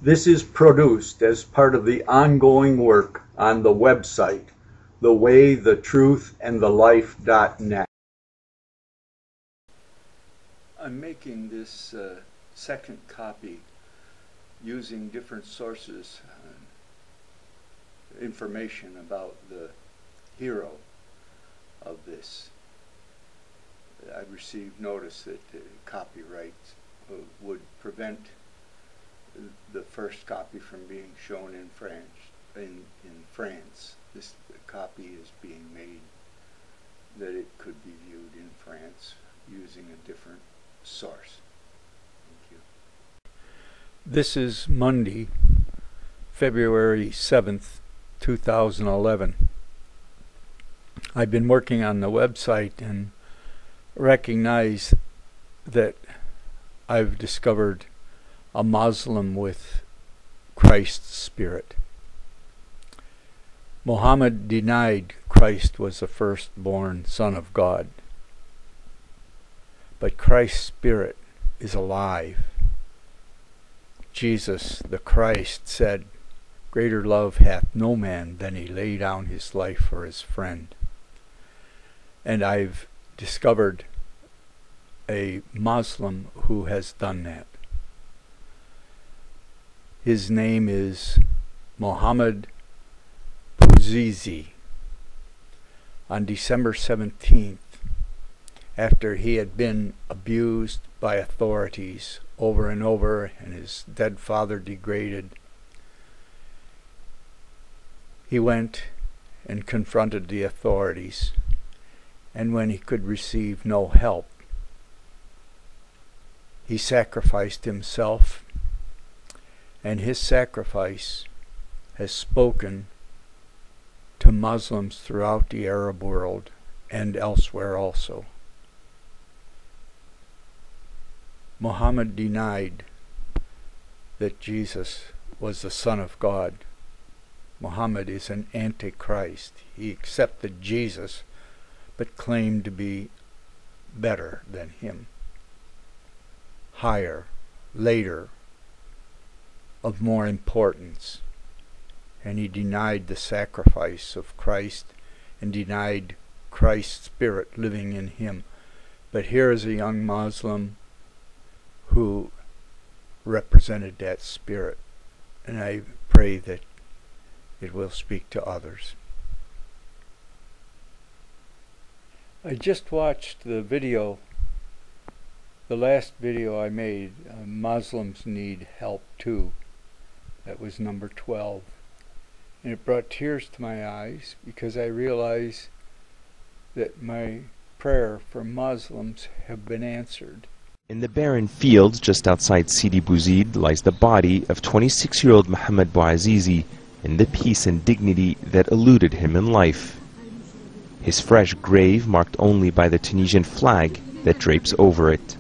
This is produced as part of the ongoing work on the website, thewaythetruthandthelife.net. I'm making this second copy using different sources, information about the hero of this. I received notice that copyright would prevent the first copy from being shown in France. This copy is being made that it could be viewed in France using a different source. Thank you. This is Monday, February 7th, 2011. I've been working on the website and recognize that I've discovered a Muslim with Christ's spirit. Muhammad denied Christ was the firstborn Son of God, but Christ's spirit is alive. Jesus, the Christ, said, "Greater love hath no man than he lay down his life for his friend." And I've discovered a Muslim who has done that. His name is Mohammed Bouazizi. On December 17th, after he had been abused by authorities over and over and his dead father degraded, he went and confronted the authorities, and when he could receive no help, he sacrificed himself, and his sacrifice has spoken to Muslims throughout the Arab world and elsewhere also. Muhammad denied that Jesus was the Son of God. Muhammad is an antichrist. He accepted Jesus, but claimed to be better than him, higher, later, of more importance. And he denied the sacrifice of Christ and denied Christ's spirit living in him. But here is a young Muslim who represented that spirit, and I pray that it will speak to others. I just watched the video, the last video I made, Moslems Need Help Too. That was number 12. And it brought tears to my eyes because I realized that my prayer for Muslims have been answered. In the barren fields just outside Sidi Bouzid lies the body of 26-year-old Mohammed Bouazizi in the peace and dignity that eluded him in life. His fresh grave marked only by the Tunisian flag that drapes over it.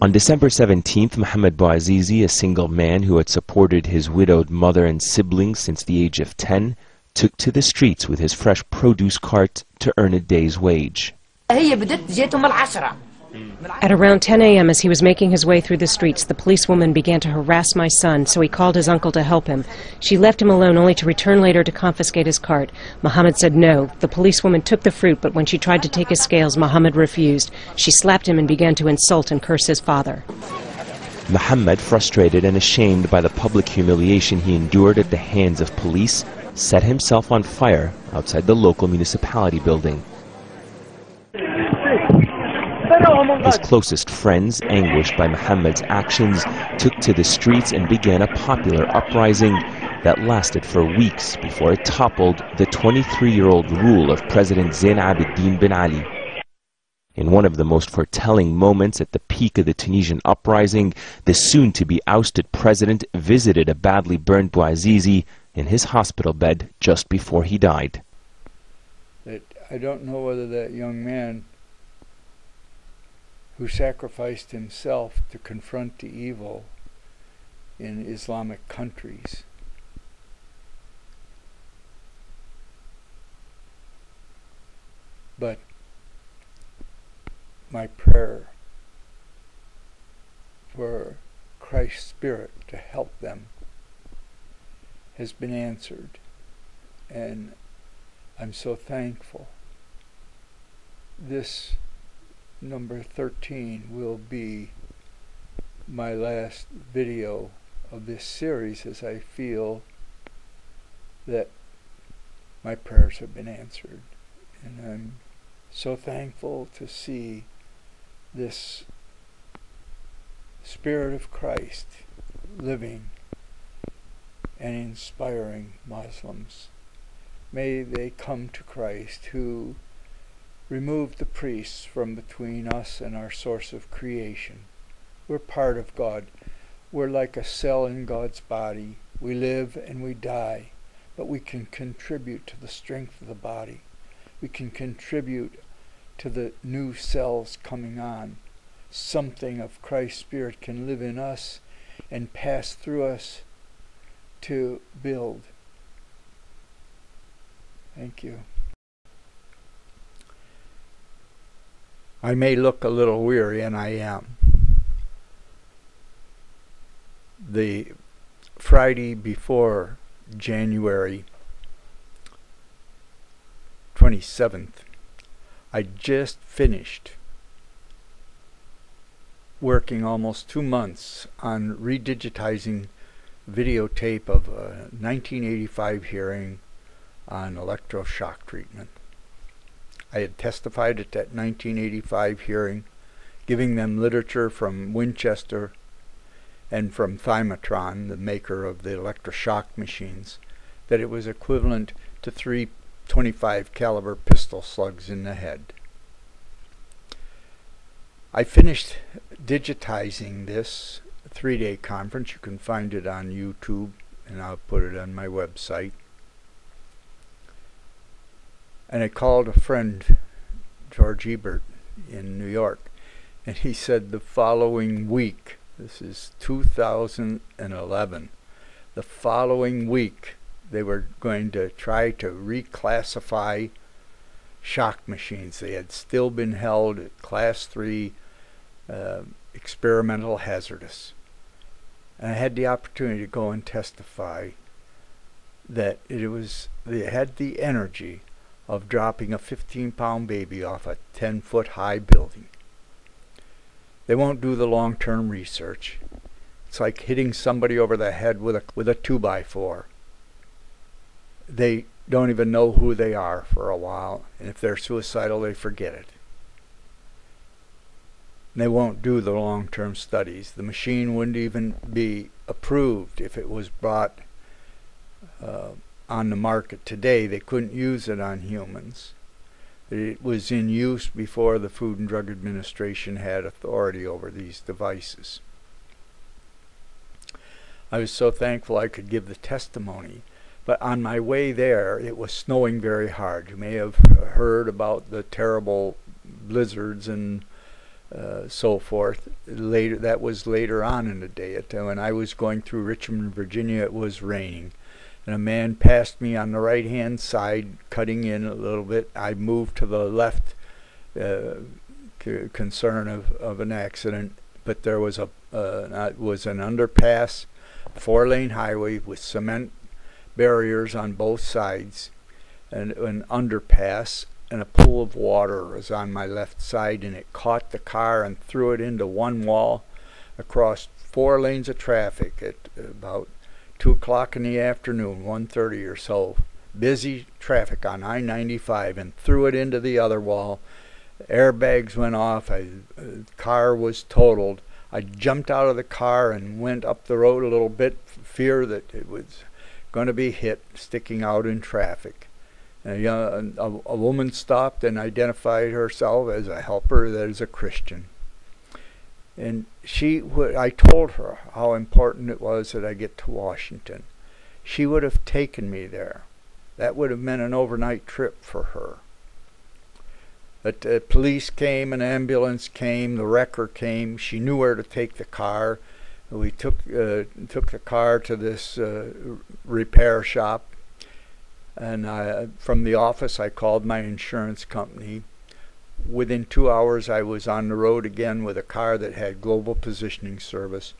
On December 17th, Mohammed Bouazizi, a single man who had supported his widowed mother and siblings since the age of 10, took to the streets with his fresh produce cart to earn a day's wage. At around 10 a.m., as he was making his way through the streets, the policewoman began to harass my son, so he called his uncle to help him. She left him alone, only to return later to confiscate his cart. Mohammed said no. The policewoman took the fruit, but when she tried to take his scales, Mohammed refused. She slapped him and began to insult and curse his father. Mohammed, frustrated and ashamed by the public humiliation he endured at the hands of police, set himself on fire outside the local municipality building. His closest friends, anguished by Mohammed's actions, took to the streets and began a popular uprising that lasted for weeks before it toppled the 23-year-old rule of President Zain Abidine Ben Ali. In one of the most foretelling moments at the peak of the Tunisian uprising, the soon-to-be ousted president visited a badly burned Bouazizi in his hospital bed just before he died. I don't know whether that young man who sacrificed himself to confront the evil in Islamic countries but my prayer for Christ's Spirit to help them has been answered, and I'm so thankful. This number 13 will be my last video of this series, as I feel that my prayers have been answered, and I'm so thankful to see this Spirit of Christ living and inspiring Muslims. May they come to Christ, who removed the priests from between us and our source of creation. We're part of God. We're like a cell in God's body. We live and we die, but we can contribute to the strength of the body. We can contribute to the new cells coming on. Something of Christ's Spirit can live in us and pass through us to build. Thank you. I may look a little weary, and I am. The Friday before January 27th, I just finished working almost 2 months on redigitizing videotape of a 1985 hearing on electroshock treatment. I had testified at that 1985 hearing, giving them literature from Winchester and from Thymatron, the maker of the electroshock machines, that it was equivalent to 3 .25 caliber pistol slugs in the head. I finished digitizing this 3-day conference. You can find it on YouTube, and I'll put it on my website. And I called a friend, George Ebert, in New York, and he said the following week, this is 2011, the following week they were going to try to reclassify shock machines. They had still been held at Class 3 experimental hazardous. And I had the opportunity to go and testify that they had the energy of dropping a 15-pound baby off a 10-foot high building. They won't do the long-term research. It's like hitting somebody over the head with a 2x4. They don't even know who they are for a while, and if they're suicidal, they forget it. And they won't do the long-term studies. The machine wouldn't even be approved if it was brought on the market today. They couldn't use it on humans. It was in use before the Food and Drug Administration had authority over these devices. I was so thankful I could give the testimony. But on my way there, it was snowing very hard. You may have heard about the terrible blizzards and so forth. That was later on in the day. When I was going through Richmond, Virginia, it was raining. And a man passed me on the right-hand side, cutting in a little bit. I moved to the left, concern of an accident. But there was an underpass, 4-lane highway with cement barriers on both sides, and an underpass, and a pool of water was on my left side, and it caught the car and threw it into one wall across 4 lanes of traffic at about 2 o'clock in the afternoon, 1:30 or so. Busy traffic on I-95, and threw it into the other wall. Airbags went off. The car was totaled. I jumped out of the car and went up the road a little bit, fear that it was going to be hit, sticking out in traffic. A woman stopped and identified herself as a helper that is a Christian. And I told her how important it was that I get to Washington. She would have taken me there. That would have meant an overnight trip for her. But police came, an ambulance came, the wrecker came. She knew where to take the car. We took the car to this repair shop, and from the office I called my insurance company. Within 2 hours I was on the road again with a car that had global positioning service.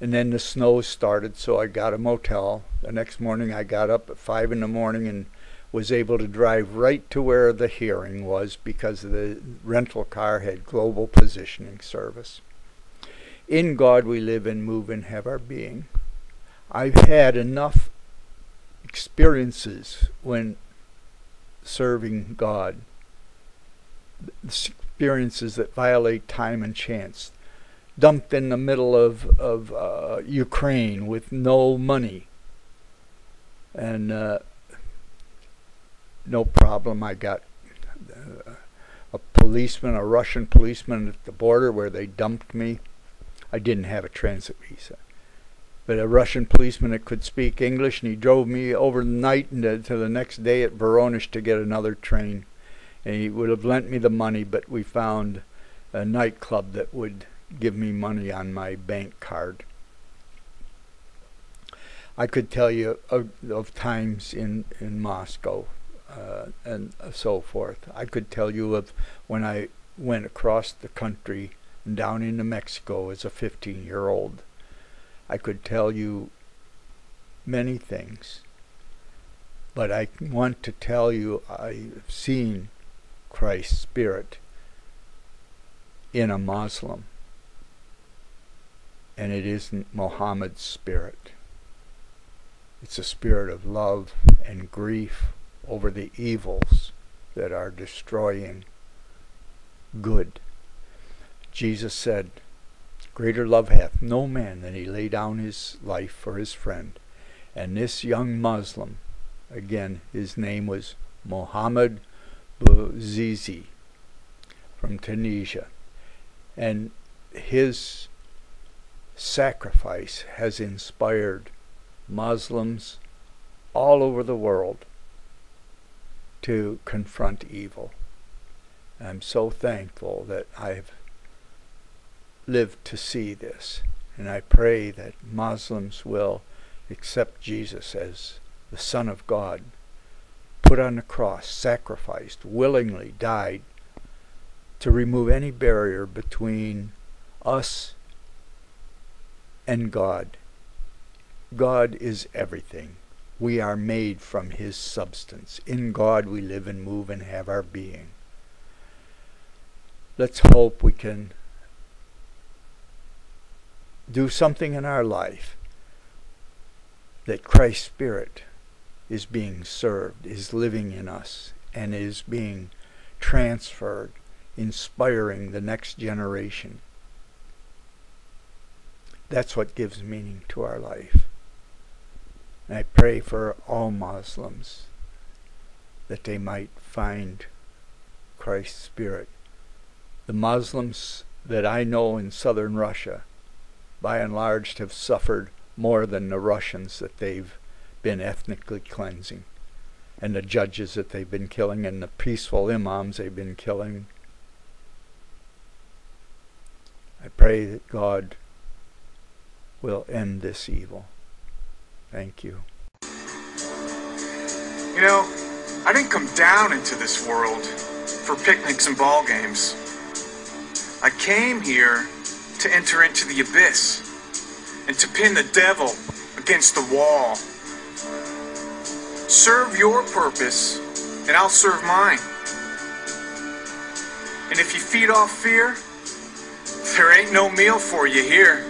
And then the snow started, so I got a motel. The next morning I got up at 5 in the morning and was able to drive right to where the hearing was because the rental car had global positioning service. In God we live and move and have our being. I've had enough experiences when serving God, experiences that violate time and chance. Dumped in the middle of Ukraine with no money. And no problem, I got a policeman, a Russian policeman at the border where they dumped me. I didn't have a transit visa. But a Russian policeman that could speak English, and he drove me overnight and to the next day at Voronezh to get another train. And he would have lent me the money, but we found a nightclub that would give me money on my bank card. I could tell you of times in Moscow and so forth. I could tell you of when I went across the country and down into Mexico as a 15-year-old. I could tell you many things, but I want to tell you I've seen Christ's Spirit in a Muslim, and it isn't Mohammed's spirit. It's a spirit of love and grief over the evils that are destroying good. Jesus said, "Greater love hath no man than he lay down his life for his friend." And this young Muslim, again, his name was Mohammed Bouazizi from Tunisia, and his sacrifice has inspired Muslims all over the world to confront evil. I'm so thankful that I've lived to see this, and I pray that Muslims will accept Jesus as the Son of God, put on the cross, sacrificed, willingly died to remove any barrier between us and God. God is everything. We are made from His substance. In God we live and move and have our being. Let's hope we can do something in our life that Christ's Spirit is being served, is living in us, and is being transferred, inspiring the next generation. That's what gives meaning to our life. And I pray for all Muslims that they might find Christ's Spirit. The Muslims that I know in southern Russia, by and large, have suffered more than the Russians that they've been ethnically cleansing, and the judges that they've been killing, and the peaceful imams they've been killing. I pray that God will end this evil. Thank you. You know, I didn't come down into this world for picnics and ball games. I came here to enter into the abyss and to pin the devil against the wall. Serve your purpose and I'll serve mine. And if you feed off fear, there ain't no meal for you here.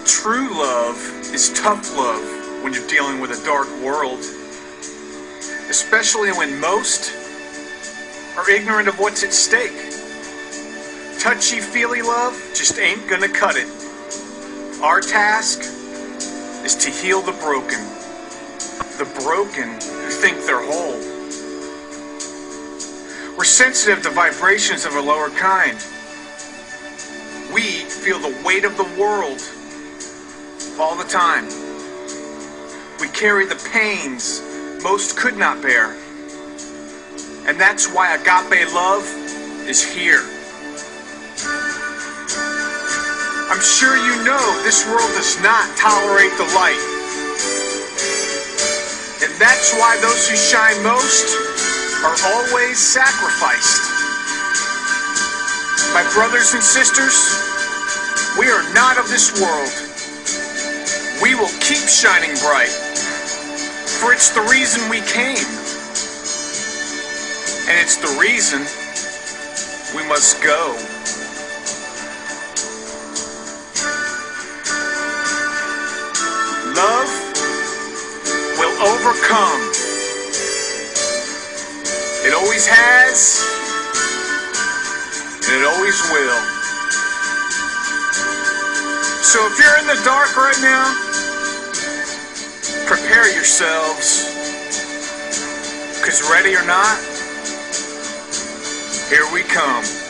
True love is tough love when you're dealing with a dark world, especially when most are ignorant of what's at stake. Touchy-feely love just ain't gonna cut it. Our task is to heal the broken who think they're whole. We're sensitive to vibrations of a lower kind. We feel the weight of the world all the time. We carry the pains most could not bear. And that's why agape love is here. I'm sure you know this world does not tolerate the light. And that's why those who shine most are always sacrificed. My brothers and sisters, We are not of this world. We will keep shining bright, for it's the reason we came. And it's the reason we must go. Love will overcome. It always has, and it always will. So if you're in the dark right now, prepare yourselves, because ready or not, here we come.